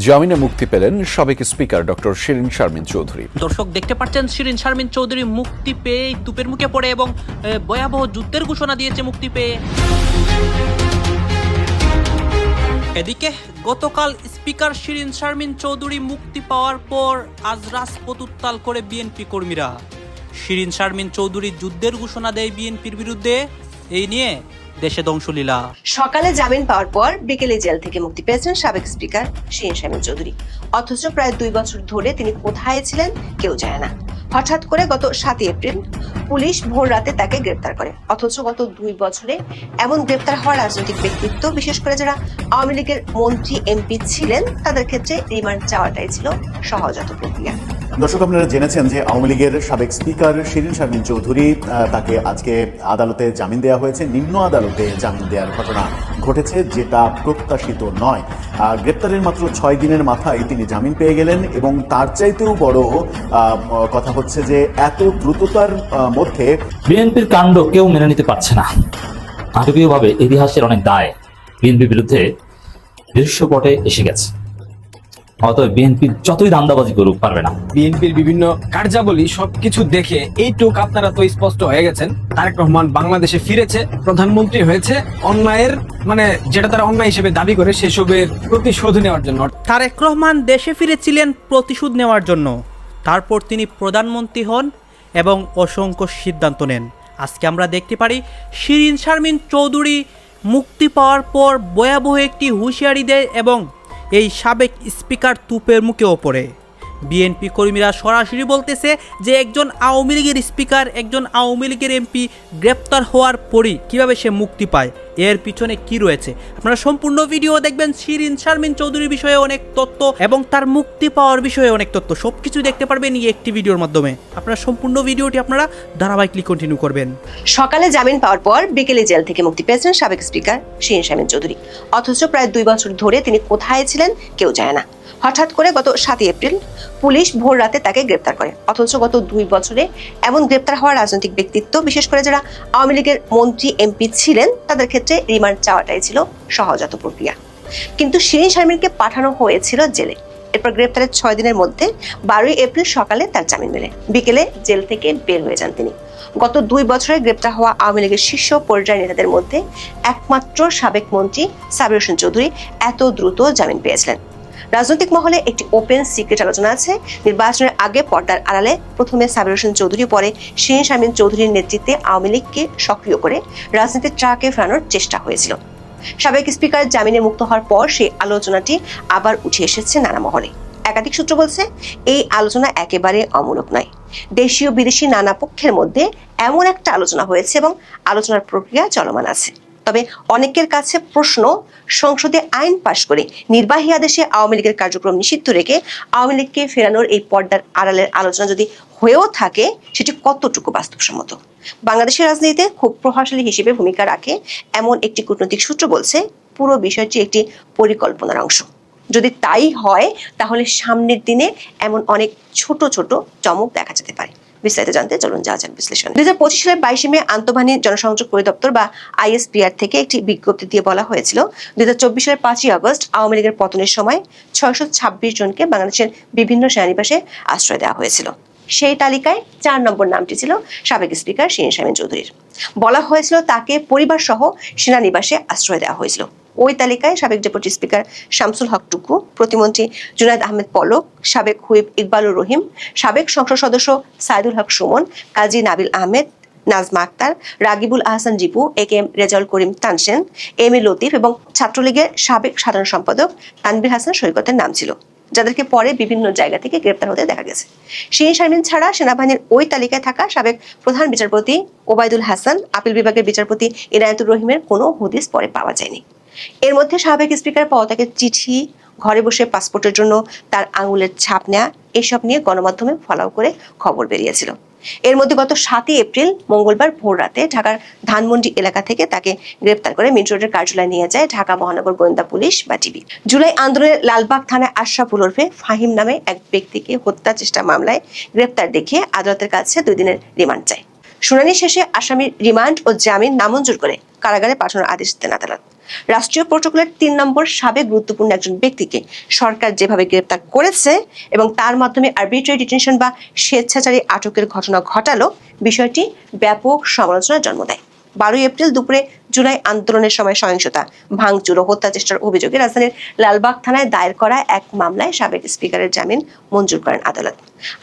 জামিনে মুক্তি পেলেন সাবেক স্পিকার ডক্টর শিরিন শারমিন চৌধুরী। দর্শক দেখতে পাচ্ছেন শিরিন শারমিন চৌধুরী মুক্তি পেয়ে তুপের মুখে পড়ে এবং ভয়াবহ যুদ্ধের ঘোষণা দিয়েছে মুক্তি পেয়ে। এদিকে গতকাল স্পিকার শিরিন শারমিন চৌধুরী মুক্তি পাওয়ার পর আজ রাজপথ উত্তাল করে বিএনপি কর্মীরা। শিরিন শারমিন চৌধুরী যুদ্ধের ঘোষণা দেয় বিএনপির বিরুদ্ধে, এই নিয়ে দেশে ধ্বংসলীলা। সকালে জামিন পাওয়ার পর বিকেলে জেল থেকে মুক্তি পেয়েছেন সাবেক স্পিকার শিরিন শারমিন চৌধুরী। অথচ প্রায় 2 বছর ধরে তিনি কোথায় ছিলেন কেউ জানে না। হঠাৎ করে গত 7 এপ্রিল পুলিশ ভোর রাতে তাকে গ্রেপ্তার করে। অথচ গত 2 বছরে এমন গ্রেপ্তার হওয়া রাজনৈতিক ব্যক্তিত্ব, বিশেষ করে যারা আওয়ামী লীগের মন্ত্রী এমপি ছিলেন, তাদের ক্ষেত্রে রিমান্ড চাওয়াটাই ছিল সহজাত প্রক্রিয়া। দর্শক, আপনারা জেনেছেন যে আওয়ামী লীগের সাবেক স্পিকার শিরিন শারমিন চৌধুরী তাকে আজকে আদালতে জামিন দেওয়া হয়েছে। নিম্ন আদালতে জামিন দেওয়ার ঘটনা ঘটেছে, যেটা প্রত্যাশিত নয়। গ্রেপ্তারের মাত্র 6 দিনের মাথায় তিনি জামিন পেয়ে গেলেন এবং তার চাইতেও বড় কথা হচ্ছে যে এত দ্রুততার মধ্যে বিএনপির কাণ্ড কেউ মেনে নিতে পারছে না। নাটকীয়ভাবে ইতিহাসের অনেক দায় বিএনপির বিরুদ্ধে দৃশ্যপটে এসে গেছে। অতএব বিএনপি যতই দান্দাবাজি করুক পারবে না। বিএনপির বিভিন্ন কার্যাবলী সবকিছু দেখে এইটুক আপনারা তো স্পষ্ট হয়ে গেছেন, তারেক রহমান বাংলাদেশে ফিরেছে, প্রধানমন্ত্রী হয়েছে, অন্যায়ের যেটা তারা অন্যায় হিসেবে দাবি করে সেসবের প্রতিশোধ নেওয়ার জন্য। তারেক রহমান দেশে ফিরেছিলেন প্রতিশোধ নেওয়ার জন্য, তারপর তিনি প্রধানমন্ত্রী হন এবং অসংখ্য সিদ্ধান্ত নেন। আজকে আমরা দেখতে পারি শিরিন শারমিন চৌধুরী মুক্তি পাওয়ার পর ভয়াবহ একটি হুঁশিয়ারি দেয় এবং এই সাবেক স্পিকার তুপের মুখেও পড়ে। বিএনপি কর্মীরা সরাসরি বলতেছে যে একজন আওয়ামী লীগের স্পিকার, একজন আওয়ামী লীগের এমপি গ্রেপ্তার হওয়ার পরই কীভাবে সে মুক্তি পায়, এর পিছনে কি রয়েছে। আপনারা সম্পূর্ণ ভিডিও দেখবেন। শিরিন শারমিন চৌধুরীর বিষয়ে অনেক তথ্য এবং তার মুক্তি পাওয়ার বিষয়ে অনেক তথ্য, সব কিছু দেখতে পারবেন এই একটি ভিডিওর মাধ্যমে। আপনারা সম্পূর্ণ ভিডিওটি আপনারা ধারাবাহিকলি কন্টিনিউ করবেন। সকালে জামিন পাওয়ার পর বিকেলে জেল থেকে মুক্তি পেয়েছেন সাবেক স্পিকার শিরিন শারমিন চৌধুরী। অথচ প্রায় 2 বছর ধরে তিনি কোথায় ছিলেন কেউ জানে না। হঠাৎ করে গত 7 এপ্রিল পুলিশ ভোর রাতে তাকে গ্রেপ্তার করে। অথচ গত 2 বছরে এমন গ্রেপ্তার হওয়া রাজনৈতিক ব্যক্তিত্ব, বিশেষ করে যারা আওয়ামী লীগের মন্ত্রী এমপি ছিলেন, তাদের ক্ষেত্রে রিমান্ড চাওয়াটাই ছিল সহজাত প্রক্রিয়া। কিন্তু শিরিন শারমিনকে পাঠানো হয়েছিল জেলে। এরপর গ্রেপ্তারের 6 দিনের মধ্যে 12 এপ্রিল সকালে তার জামিন মেলে। বিকেলে জেল থেকে বের হয়ে যান তিনি। গত 2 বছরে গ্রেপ্তার হওয়া আওয়ামী লীগের শীর্ষ পর্যায়ের নেতাদের মধ্যে একমাত্র সাবেক মন্ত্রী সাবির হোসেন চৌধুরী এত দ্রুত জামিন পেয়েছিলেন। রাজনৈতিক মহলে একটি ওপেন সিক্রেট আলোচনা আছে। নির্বাচনের আগে পর্দার আড়ালে প্রথমে সাবির হোসেন চৌধুরী, পরে শিরিন শারমিন চৌধুরীর নেতৃত্বে আওয়ামী লীগকে সক্রিয় করে রাজনীতির ট্রাকে ফেরানোর চেষ্টা হয়েছিল। সাবেক স্পিকার জামিনে মুক্ত হওয়ার পর সেই আলোচনাটি আবার উঠে এসেছে নানা মহলে। একাধিক সূত্র বলছে এই আলোচনা একেবারে অমূলক নয়। দেশীয় বিদেশি নানা পক্ষের মধ্যে এমন একটা আলোচনা হয়েছে এবং আলোচনার প্রক্রিয়া চলমান আছে। তবে অনেকের কাছে প্রশ্ন, সংসদে আইন পাশ করে নির্বাহী আদেশে আওয়ামী লীগের কার্যক্রম নিষিদ্ধ রেখে আওয়ামী লীগকে ফেরানোর এই পর্দার আড়ালের আলোচনা যদি হয়েও থাকে, সেটি কতটুকু বাস্তবসম্মত। বাংলাদেশের রাজনীতিতে খুব প্রভাবশালী হিসেবে ভূমিকা রাখে এমন একটি কূটনৈতিক সূত্র বলছে পুরো বিষয়টি একটি পরিকল্পনার অংশ। যদি তাই হয়, তাহলে সামনের দিনে এমন অনেক ছোট ছোট চমক দেখা যেতে পারে। বিস্তারিত জানতে চলুন যাওয়া যাক বিশ্লেষণ। 2025 সালের 22 মে আন্তঃবাহিনী জনসংযোগ পরিদপ্তর বা আইএসপিআর থেকে একটি বিজ্ঞপ্তি দিয়ে বলা হয়েছিল 2024 সালের 5 আগস্ট আওয়ামী লীগের পতনের সময় 626 জনকে বাংলাদেশের বিভিন্ন সেনানিবাসে আশ্রয় দেওয়া হয়েছিল। সেই তালিকায় 4 নম্বর নামটি ছিল সাবেক স্পিকার শিরিন শারমিন চৌধুরীর। বলা হয়েছিল তাকে পরিবার সহ সেনানিবাসে আশ্রয় দেওয়া হয়েছিল। ওই তালিকায় সাবেক ডেপুটি স্পিকার শামসুল হক টুকু, প্রতিমন্ত্রী জুনায়েদ আহমেদ পলক, সাবেক হুইপ ইকবালুর রহিম, সাবেক সংসদ সদস্য সাইদুল হক সুমন, কাজী Nabil Ahmed, Nazma Akter, Ragibul Ahsan Zippo, AKM Rezaul Karim Tansen, M A Latif এবং ছাত্রলীগের সাবেক সাধারণ সম্পাদক তানভীর হাসান সৈকতের নাম ছিল, যাদেরকে পরে বিভিন্ন জায়গা থেকে গ্রেপ্তার হতে দেখা গেছে। শিরিন শারমিন ছাড়া সেনাবাহিনীর ওই তালিকায় থাকা সাবেক প্রধান বিচারপতি ওবায়দুল হাসান, আপিল বিভাগের বিচারপতি ইনায়েতুর রহিমের কোনো হদিস পরে পাওয়া যায়নি। এর মধ্যে সাবেক স্পিকার পদত্যাগের চিঠি, ঘরে বসে পাসপোর্টের জন্য তার আঙুলের ছাপ নেওয়া, এসব নিয়ে গণমাধ্যমে ফলাও করে খবর বেরিয়েছিল। এর মধ্যে গত 7 এপ্রিল মঙ্গলবার ভোর রাতে ঢাকার ধানমন্ডি এলাকা থেকে তাকে গ্রেপ্তার করে মিন্ট রোডের কার্যালয়ে নিয়ে যায় ঢাকা মহানগর গোয়েন্দা পুলিশ বা ডিবি। জুলাই আন্দোলনের লালবাগ থানায় আশরাফুল ওরফে ফাহিম নামে এক ব্যক্তিকে হত্যা চেষ্টা মামলায় গ্রেপ্তার দেখিয়ে আদালতের কাছে 2 দিনের রিমান্ড চায়। শুনানি শেষে আসামির রিমান্ড ও জামিন নামঞ্জুর করে কারাগারে পাঠানোর আদেশ দেন আদালত। রাষ্ট্রীয় প্রোটোকলের 3 নম্বর সাবেক গুরুত্বপূর্ণ একজন ব্যক্তিকে সরকার যেভাবে গ্রেপ্তার করেছে এবং তার মাধ্যমে আরবিট্রারি ডিটেনশন বা স্বেচ্ছাচারী আটকের ঘটনা ঘটালো, বিষয়টি ব্যাপক সমালোচনার জন্ম দেয়। 12 এপ্রিল দুপুরে জুলাই আন্দোলনের সময় সহিংসতা, ভাঙচুর ও হত্যা চেষ্টার অভিযোগে রাজধানীর লালবাগ থানায় দায়ের করা এক মামলায় সাবেক স্পিকারের জামিন মঞ্জুর করেন আদালত।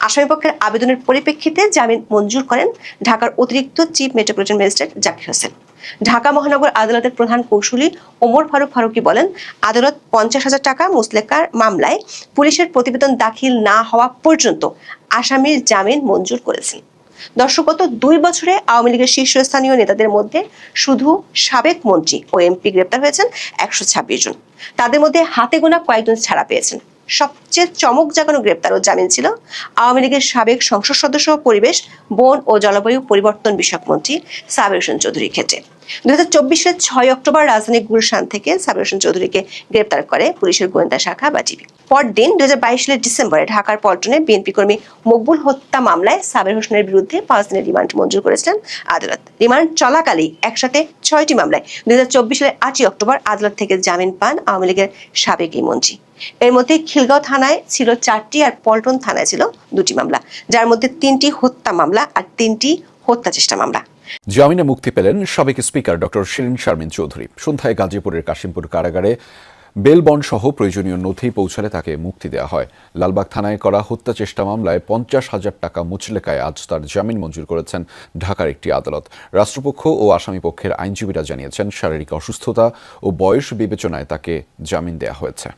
আসামিপক্ষের আবেদনের পরিপ্রেক্ষিতে জামিন মঞ্জুর করেন ঢাকার অতিরিক্ত chief metropolitan magistrate Zakir Hossain. Dhaka মহানগর আদালতের প্রধান কৌঁসুলি ওমর ফারুক ফারুকী বলেন, আদালত 50,000 টাকা মুচলেকার মামলায় পুলিশের প্রতিবেদন দাখিল না হওয়া পর্যন্ত আসামির জামিন মঞ্জুর করেছেন। দর্শক, গত 2 বছরে আওয়ামী লীগের শীর্ষস্থানীয় নেতাদের মধ্যে শুধু সাবেক মন্ত্রী ও এমপি গ্রেপ্তার হয়েছেন 126 জন। তাদের মধ্যে হাতে গোনা কয়েকজন ছাড়া পেয়েছেন। সবচেয়ে চমক জাগানো গ্রেপ্তার ও জামিন ছিল আওয়ামী লীগের সাবেক সংসদ সদস্য, পরিবেশ, বন ও জলবায়ু পরিবর্তন বিষয়ক মন্ত্রী সাবের হোসেন চৌধুরীর ক্ষেত্রে। 2024 সালের 6 অক্টোবর রাজধানীর গুলশান থেকে সাবের হোসেন চৌধুরীকে গ্রেপ্তার করে পুলিশের গোয়েন্দা শাখা বা ডিবি। পরদিন 2022 সালের ডিসেম্বরে ঢাকার পল্টনে বিএনপি কর্মী মকবুল হত্যা মামলায় সাবের হোসেনের বিরুদ্ধে 5 দিনের রিমান্ড মঞ্জুর করেছিলেন আদালত। রিমান্ড চলাকালেই একসাথে 6টি মামলায় 2024 সালের 8 অক্টোবর আদালত থেকে জামিন পান আওয়ামী লীগের সাবেক এই মন্ত্রী। এর মধ্যে খিলগাঁও থানায় ছিল 4টি আর পল্টন থানায় ছিল 2টি মামলা, যার মধ্যে 3টি হত্যা মামলা আর 3টি হত্যা চেষ্টা মামলা। জামিনে মুক্তি পেলেন সাবেক স্পিকার ডক্টর শিরিন শারমিন চৌধুরী। সন্ধ্যায় গাজীপুরের কাশিমপুর কারাগারে বেল বন্ড সহ প্রয়োজনীয় নথি পৌঁছালে তাকে মুক্তি দেওয়া হয়। লালবাগ থানায় করা হত্যা চেষ্টা মামলায় 50,000 টাকা মুচলেকায় আজ তার জামিন মঞ্জুর করেছেন ঢাকার একটি আদালত। রাষ্ট্রপক্ষ ও আসামিপক্ষের আইনজীবীরা জানিয়েছেন, শারীরিক অসুস্থতা ও বয়স বিবেচনায় তাকে জামিন দেওয়া হয়েছে।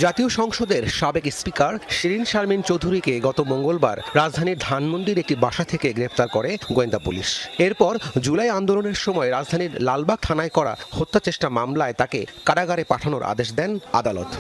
জাতীয় সংসদের সাবেক স্পিকার শিরিন শারমিন চৌধুরীকে গত মঙ্গলবার রাজধানীর ধানমন্ডির একটি বাসা থেকে গ্রেফতার করে গোয়েন্দা পুলিশ। এরপর জুলাই আন্দোলনের সময় রাজধানীর লালবাগ থানায় করা হত্যা চেষ্টা মামলায় তাকে কারাগারে পাঠানোর আদেশ দেন আদালত।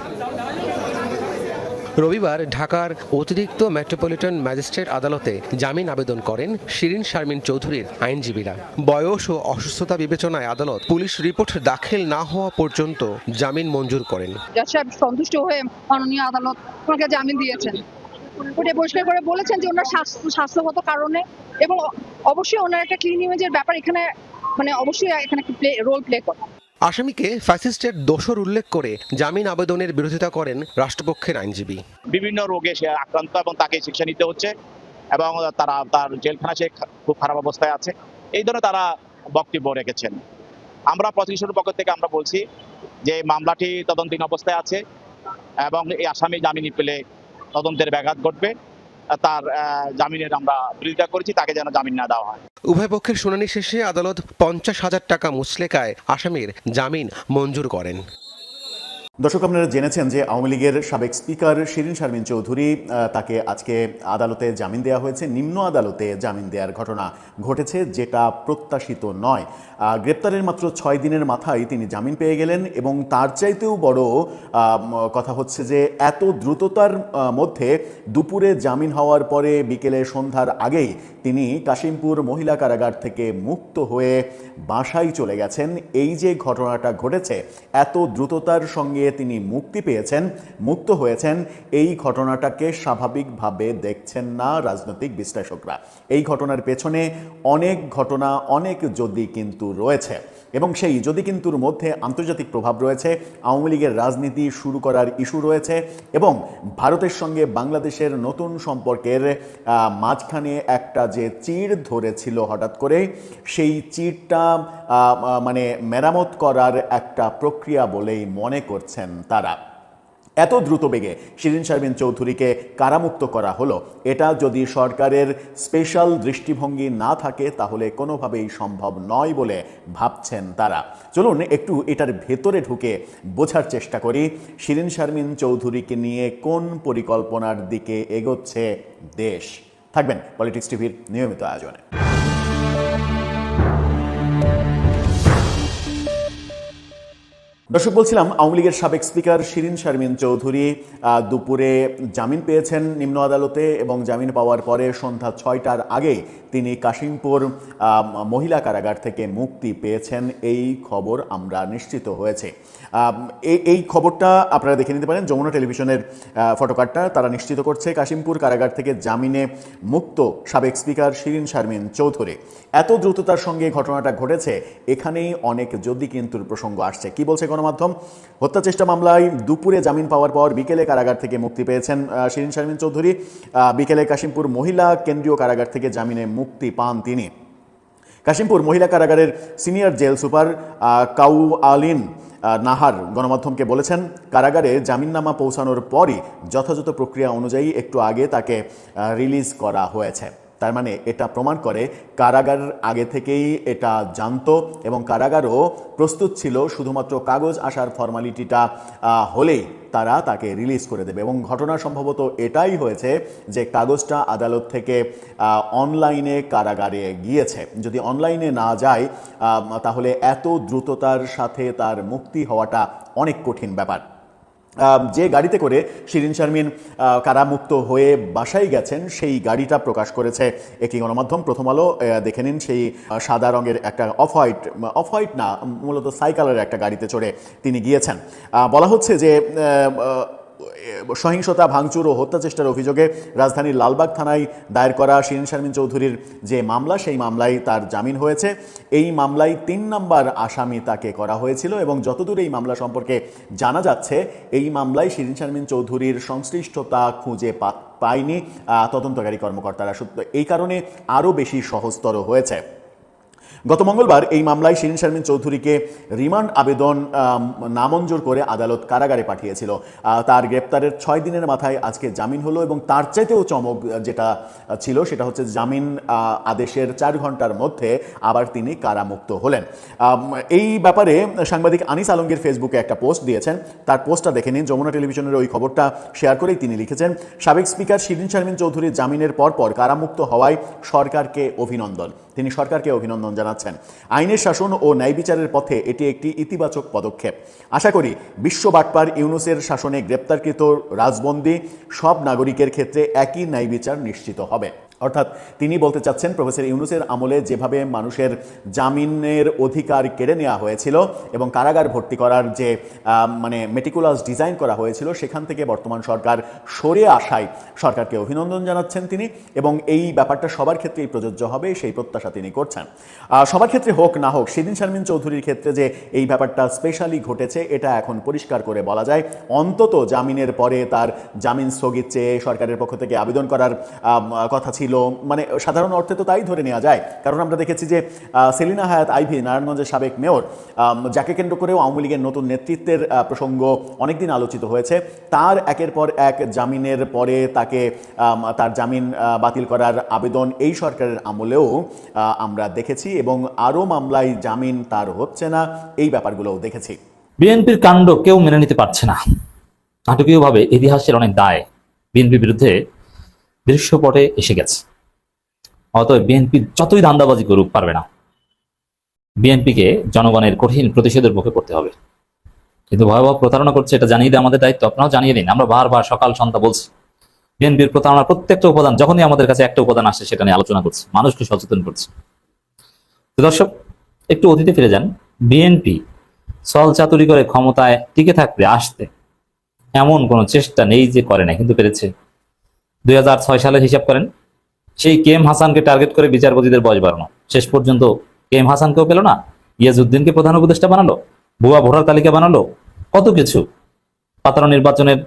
রবিবার ঢাকার অতিরিক্ত মেট্রোপলিটন ম্যাজিস্ট্রেট আদালতে জামিন আবেদন করেন শিরিন শারমিন চৌধুরীর আইনজীবীরা। বয়স ও অসুস্থতা বিবেচনায় আদালত পুলিশ রিপোর্ট দাখিল না হওয়া পর্যন্ত জামিন মঞ্জুর করেন। জজ সাহেব সন্তুষ্ট হয়ে মাননীয় আদালত ওনাকে জামিন দিয়েছেন। ওটা পরিষ্কার করে বলেছেন যে ওনার স্বাস্থ্যগত কারণে এবং অবশ্যই ওনার একটা ক্লিন ইমেজের ব্যাপার এখানে অবশ্যই এখানে রোল প্লে করে। আসামিকে ফ্যাসিস্টের দোষর উল্লেখ করে জামিন আবেদনের বিরোধিতা করেন রাষ্ট্রপক্ষের আইনজীবী। বিভিন্ন রোগে সে আক্রান্ত এবং তাকে চিকিৎসা নিতে হচ্ছে এবং তার জেলখানা সে খুব খারাপ অবস্থায় আছে, এই ধরনের তারা বক্তব্য রেখেছেন। আমরা প্রসিকিউশনের পক্ষ থেকে আমরা বলছি যে মামলাটি তদন্তাধীন অবস্থায় আছে এবং এই আসামি জামিন পেলে তদন্তের ব্যাঘাত ঘটবে। তার জামিনের আমরা বিরোধিতা করেছি, তাকে যেন জামিন না দেওয়া হয়। উভয় পক্ষের শুনানি শেষে আদালত 50,000 টাকা মুচলেকায় আসামির জামিন মঞ্জুর করেন। দর্শক, আপনারা জেনেছেন যে আওয়ামী লীগের সাবেক স্পিকার শিরিন শারমিন চৌধুরী তাকে আজকে আদালতে জামিন দেওয়া হয়েছে। নিম্ন আদালতে জামিন দেওয়ার ঘটনা ঘটেছে, যেটা প্রত্যাশিত নয়। গ্রেপ্তারের মাত্র 6 দিনের মাথায় তিনি জামিন পেয়ে গেলেন এবং তার চাইতেও বড় কথা হচ্ছে যে এত দ্রুততার মধ্যে দুপুরে জামিন হওয়ার পরে বিকেলে সন্ধ্যার আগেই তিনি কাশিমপুর মহিলা কারাগার থেকে মুক্ত হয়ে বাসায় চলে গেছেন। এই যে ঘটনাটা ঘটেছে, এত দ্রুততার সঙ্গে তিনি মুক্ত হয়েছেন, এই ঘটনাটাকে স্বাভাবিকভাবে দেখছেন না রাজনৈতিক বিশ্লেষকরা। এই ঘটনার পেছনে অনেক যদি কিন্তু রয়েছে এবং সেই যদি কিন্তুর মধ্যে আন্তর্জাতিক প্রভাব রয়েছে, আওয়ামী লীগের রাজনীতি শুরু করার ইস্যু রয়েছে এবং ভারতের সঙ্গে বাংলাদেশের নতুন সম্পর্কের মাঝখানে একটা যে চিড় ধরেছিল হঠাৎ করে, সেই চিড়টা মেরামত করার একটা প্রক্রিয়া বলেই মনে করছেন তারা। এত দ্রুত বেগে শিরিন শারমিন চৌধুরীকে কারামুক্ত করা হলো, এটা যদি সরকারের স্পেশাল দৃষ্টিভঙ্গি না থাকে তাহলে কোনোভাবেই সম্ভব নয় বলে ভাবছেন তারা। চলুন একটু এটার ভেতরে ঢুকে বোঝার চেষ্টা করি শিরিন শারমিন চৌধুরীকে নিয়ে কোন পরিকল্পনার দিকে এগোচ্ছে দেশ। থাকবেন পলিটিক্স টিভির নিয়মিত আয়োজনে। দর্শক, বলছিলাম আওয়ামী লীগের সাবেক স্পিকার শিরীন শারমিন চৌধুরী দুপুরে জামিন পেয়েছেন নিম্ন আদালতে এবং জামিন পাওয়ার পরে সন্ধ্যা 6টার আগে তিনি কাশিমপুর মহিলা কারাগার থেকে মুক্তি পেয়েছেন, এই খবর আমরা নিশ্চিত হয়েছে। এই খবরটা আপনারা দেখে নিতে পারেন, যমুনা টেলিভিশনের ফটোকার্ডটা তারা নিশ্চিত করছে কাশিমপুর কারাগার থেকে জামিনে মুক্ত সাবেক স্পিকার শিরীন শারমিন চৌধুরী। এত দ্রুততার সঙ্গে ঘটনাটা ঘটেছে, এখানেই অনেক যদি কিন্তুর প্রসঙ্গ আসছে। কি বলছে গণমাধ্যম? হত্যা চেষ্টা মামলায় দুপুরে জামিন পাওয়ার পর বিকেলে কারাগার থেকে মুক্তি পেয়েছেন শিরীন শারমিন চৌধুরী। বিকেলে কাশিমপুর মহিলা কেন্দ্রীয় কারাগার থেকে জামিনে মুক্তি পান তিনি। কাশিমপুর মহিলা কারাগারের সিনিয়র জেল সুপার কাউ আলিন নাহার গণমাধ্যমকে বলেছেন, কারাগারে জামিননামা পৌঁছানোর পরই যথাযথ প্রক্রিয়া অনুযায়ী একটু আগে তাকে রিলিজ করা হয়েছে। তার মানে এটা প্রমাণ করে কারাগার আগে থেকেই এটা জানতো এবং কারাগারও প্রস্তুত ছিল, শুধুমাত্র কাগজ আসার ফর্মালিটিটা হলেই তারা তাকে রিলিজ করে দেবে। এবং ঘটনা সম্ভবত এটাই হয়েছে যে কাগজটা আদালত থেকে অনলাইনে কারাগারে গিয়েছে। যদি অনলাইনে না যায় তাহলে এত দ্রুততার সাথে তার মুক্তি হওয়াটা অনেক কঠিন ব্যাপার। যে গাড়িতে করে শিরীন শারমিন কারামুক্ত হয়ে বাসায় গেছেন, সেই গাড়িটা প্রকাশ করেছে একটি গণমাধ্যম, প্রথম আলো। দেখে নিন, সেই সাদা রঙের একটা অফ হোয়াইট না, মূলত সাইকেলের একটা গাড়িতে চড়ে তিনি গিয়েছেন। বলা হচ্ছে যে সহিংসতা, ভাঙচুর ও হত্যা চেষ্টার অভিযোগে রাজধানীর লালবাগ থানায় দায়ের করা শিরীন শারমিন চৌধুরীর যে মামলা, সেই মামলায় তার জামিন হয়েছে। এই মামলায় 3 নম্বর আসামি তাকে করা হয়েছিল এবং যতদূর এই মামলা সম্পর্কে জানা যাচ্ছে, এই মামলায় শিরীন শারমিন চৌধুরীর সংশ্লিষ্টতা খুঁজে পায়নি তদন্তকারী কর্মকর্তারা। এই কারণে আরও বেশি সহজতর হয়েছে। গত মঙ্গলবার এই মামলায় শিরীন শারমিন চৌধুরীকে রিমান্ড আবেদন নামঞ্জুর করে আদালত কারাগারে পাঠিয়েছিল। তার গ্রেপ্তারের 6 দিনের মাথায় আজকে জামিন হলো এবং তার চাইতেও চমক যেটা ছিল সেটা হচ্ছে জামিন আদেশের 4 ঘন্টার মধ্যে আবার তিনি কারামুক্ত হলেন। এই ব্যাপারে সাংবাদিক আনিস আলমগীর ফেসবুকে একটা পোস্ট দিয়েছেন, তার পোস্টটা দেখে নিন। যমুনা টেলিভিশনের ওই খবরটা শেয়ার করেই তিনি লিখেছেন, সাবেক স্পিকার শিরীন শারমিন চৌধুরীর জামিনের পরপর কারামুক্ত হওয়ায় সরকারকে অভিনন্দন। তিনি সরকারকে অভিনন্দন জানাচ্ছেন। আইনের শাসন ও ন্যায় বিচারের পথে এটি একটি ইতিবাচক পদক্ষেপ। আশা করি বিশ্ব বাটপার ইউনূসের শাসনে গ্রেপ্তারকৃত রাজবন্দী সব নাগরিকের ক্ষেত্রে একই ন্যায় বিচার নিশ্চিত হবে। অর্থাৎ তিনি বলতে চাচ্ছেন, প্রফেসর ইউনূসের আমলে যেভাবে মানুষের জামিনের অধিকার কেড়ে নেওয়া হয়েছিল এবং কারাগার ভর্তি করার যে মেটিকুলাস ডিজাইন করা হয়েছিল, সেখান থেকে বর্তমান সরকার সরে আসায় সরকারকে অভিনন্দন জানাচ্ছেন তিনি এবং এই ব্যাপারটা সবার ক্ষেত্রেই প্রযোজ্য হবে সেই প্রত্যাশা তিনি করছেন। সবার ক্ষেত্রে হোক না হোক, শিরীন শারমিন চৌধুরীর ক্ষেত্রে যে এই ব্যাপারটা স্পেশালি ঘটেছে এটা এখন পরিষ্কার করে বলা যায়। অন্তত জামিনের পরে তার জামিন স্থগিত চেয়ে সরকারের পক্ষ থেকে আবেদন করার কথা ছিল, সাধারণ অর্থে তো তাই ধরে নেওয়া যায়। কারণ আমরা দেখেছি যে সেলিনা হায়াৎ আইভী, নারায়ণগঞ্জের সাবেক মেয়র, যাকে কেন্দ্র করেও আওয়ামী লীগের নতুন নেতৃত্বের প্রসঙ্গ অনেকদিন আলোচিত হয়েছে, তার একের পর এক জামিনের পরে তাকে তার জামিন বাতিল করার আবেদন এই সরকারের আমলেও আমরা দেখেছি এবং আরও মামলায় জামিন তার হচ্ছে না, এই ব্যাপারগুলোও দেখেছি। বিএনপির কাণ্ড কেউ মেনে নিতে পারছে না। নাটকীয়ভাবে ইতিহাসের অনেক দায় বিএনপির বিরুদ্ধে দৃশ্যপটে এসে গেছে। অতএব বিএনপি যতই ধান্দাবাজি করুক পারবে না। বিএনপিকে জনগণের কঠিন প্রতিশোধের মুখে পড়তে হবে। কিন্তু ভয়াবহ প্রতারণা করছে, এটা জানিয়ে দেয় আমাদের দায়িত্ব। আপনারাও জানিয়ে দিন। আমরা বারবার সকাল সন্ধ্যা বলছি, বিএনপির প্রতারণার প্রত্যেকটা উপাদান, যখনই আমাদের কাছে একটা উপাদান আসে সেটা নিয়ে আলোচনা করছি, মানুষকে সচেতন করছি। দর্শক, একটু অতীতে ফিরে যান। বিএনপি ছল চাতুরি করে ক্ষমতায় টিকে থাকতে আসতে এমন কোনো চেষ্টা নেই যে করে না, কিন্তু পেরেছে। 2006 সালের হিসাব করেন, সেই কেএম হাসানকে টার্গেট করে বিচারপতিদের বয়স বাড়ানো, শেষ পর্যন্ত কেএম হাসানকেও পেল না, ইয়াজউদ্দিনকে প্রধান উপদেষ্টা বানালো, ভুয়া ভোটার তালিকা বানালো, কত কিছু। 17 নির্বাচনের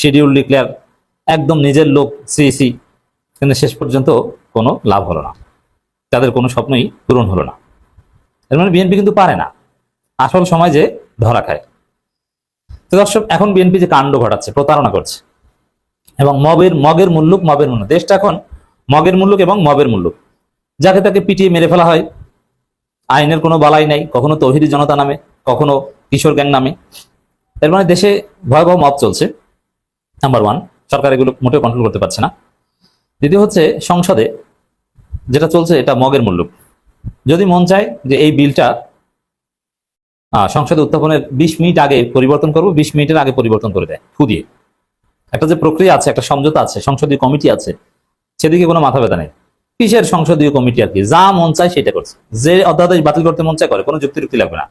শিডিউল ডিক্লেয়ার, একদম নিজের লোক সিইসি, কিন্তু শেষ পর্যন্ত কোনো লাভ হলো না, তাদের কোনো স্বপ্নই পূরণ হলো না। এর মানে বিএনপি কিন্তু পারে না, আসল সময় যে ধরা খায়। তো দর্শক, এখন বিএনপি যে কাণ্ড ঘটাচ্ছে, প্রতারণা করছে এবং মগের মুল্লুক, দেশটা এখন মগের মুল্লুক এবং মবের মুল্লুক। যাকে তাকে পিটিয়ে মেরে ফেলা হয়, আইনের কোনো বালাই নাই, কখনো তৌহিদি জনতা নামে, কখনো কিশোর গ্যাং নামে। এর মানে দেশে ভয়াবহ মব চলছে। নাম্বার 1, সরকার এগুলো মোটেও কন্ট্রোল করতে পারছে না। দ্বিতীয় হচ্ছে, সংসদে যেটা চলছে এটা মগের মুল্লুক। যদি মন চায় যে এই বিলটা সংসদে উত্থাপনের 20 মিনিট আগে পরিবর্তন করবো, 20 মিনিটের আগে পরিবর্তন করে দেয় ফু দিয়ে। একটা যে প্রক্রিয়া আছে, একটা সমঝোতা আছে, সংসদীয় কমিটি আছে, সেদিকে কোনো মাথা ব্যথা নেই। কিসের সংসদীয় কমিটি আর কি, যা মন চায় সেটা করছে। যে অধ্যাদেশ বাতিল করতে মন চায় করে, কোনো যুক্তি লাগবে না।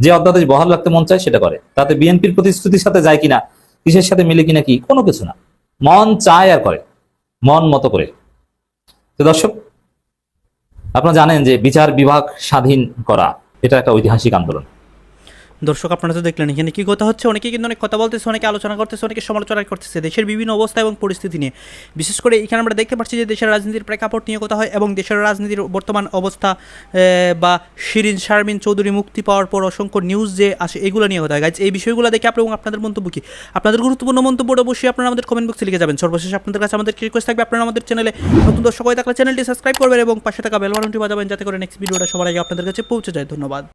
যে অধ্যাদেশ বহাল রাখতে মন চায় সেটা করে, তাতে বিএনপির প্রতিশ্রুতির সাথে যায় কিনা, কিসের সাথে মিলে কিনা, কি কোনো কিছু না, মন চায় আর করে, মন মতো করে। তো দর্শক, আপনারা জানেন যে বিচার বিভাগ স্বাধীন করা এটা একটা ঐতিহাসিক আন্দোলন। দর্শক, আপনারা তো দেখলেন এখানে কি কথা হচ্ছে। অনেকে কিন্তু অনেক কথা বলতেছে, অনেকে আলোচনা করতেছে, অনেকে সমালোচনা করতেছে দেশের বিভিন্ন অবস্থা এবং পরিস্থিতি নিয়ে। বিশেষ করে এখানে আমরা দেখতে পাচ্ছি যে দেশের রাজনীতির প্রেক্ষাপট নিয়ে কথা হয় এবং দেশের রাজনীতির বর্তমান অবস্থা বা শিরিন শারমিন চৌধুরী মুক্তি পাওয়ার পর অসংখ্য নিউজ যে আসে এগুলো নিয়ে কথা হয়। গাইজ, এই বিষয়গুলো দেখে এবং আপনাদের মন্তব্য কি, আপনাদের গুরুত্বপূর্ণ মন্তব্যটা অবশ্যই আপনারা আমাদের কমেন্ট বক্সে লিখে যাবেন। সর্বশেষ আপনাদের কাছে আমাদের রিকোয়েস্ট থাকবে, আপনারা আমাদের চ্যানেলে নতুন দর্শক হয়ে থাকলে চ্যানেলটি সাবস্ক্রাইব করবেন এবং পাশে থাকা বেল বাটনটি বাজাবেন, যাতে করে নেক্সট ভিডিওটা সবার আগে আপনাদের কাছে পৌঁছে যায়। ধন্যবাদ।